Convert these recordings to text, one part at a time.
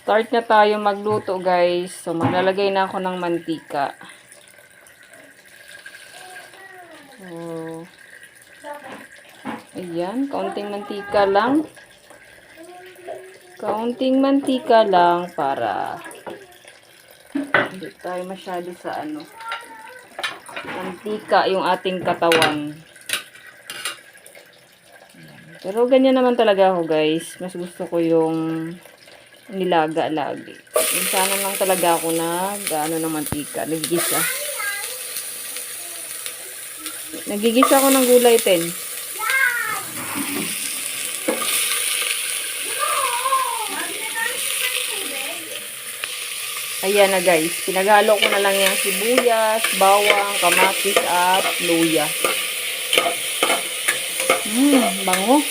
Start na tayo magluto, guys. So, maglalagay na ako ng mantika. So, ayan, kaunting mantika lang. Kaunting mantika lang para hindi tayo masyado sa mantika yung ating katawan. Pero ganyan naman talaga ako, guys. Mas gusto ko yung nilaga lagi. Minsanan lang talaga ako ng mantika. Nagigisa ako ng gulay, Ten. Ayan na, guys. Pinaghalo ko na lang yung sibuyas, bawang, kamatis, at luya. Bango.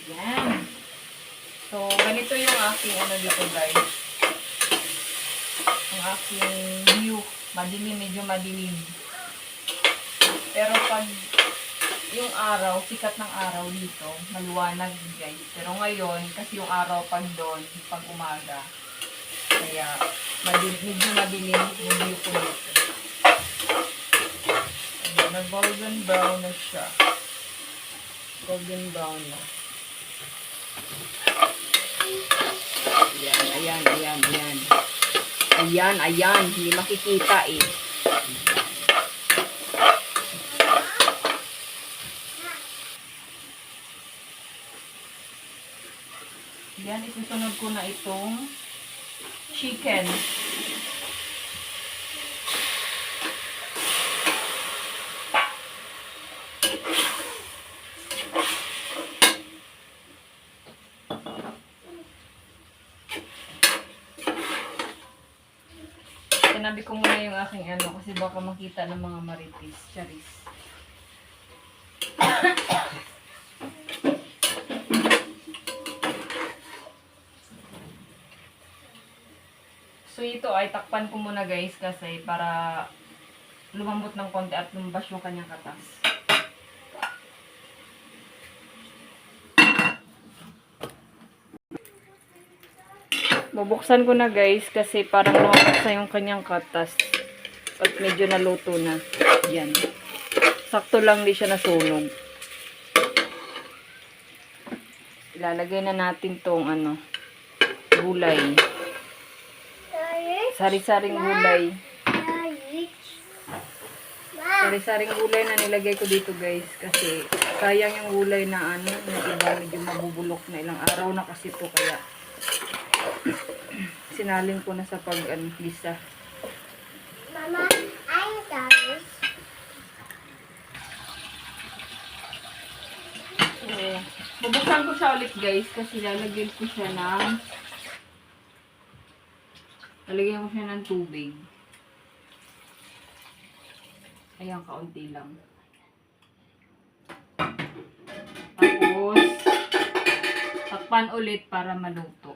Ayan. So, ganito yung aking dito, guys. Ang aking view. Madilim, medyo madilim. Pero pag yung araw, sikat ng araw dito, maliwanag, guys. Pero ngayon, kasi yung araw pag doon, pag umaga, kaya medyo madilim yung view ko dito. Ayan, nag-golden brown na siya. Golden brown na. Ayan. Ayan. Hindi makikita eh. Yan, isusunod ko na itong chicken. Sinabi ko muna yung aking kasi baka makita ng mga marites. Charis. So ito ay takpan ko muna, guys, kasi para lumambot ng konti at lumabas yung kanyang katas. Bubuksan ko na, guys, kasi parang lumabas na yung kanyang katas. Pag medyo naluto na. Yan. Sakto lang di siya nasunog. Ilalagay na natin tong gulay. Sari-saring gulay. Sari-saring gulay na nilagay ko dito, guys, kasi sayang yung gulay na na iba medyo mabubulok na, ilang araw na kasi to, kaya sinalin ko na sa pag-gisa. Mama, I'm sorry. So, bubuksan ko siya ulit, guys, kasi lalagyan ko siya ng tubig. Ayan, kaunti lang. Tapos, takpan ulit para maluto.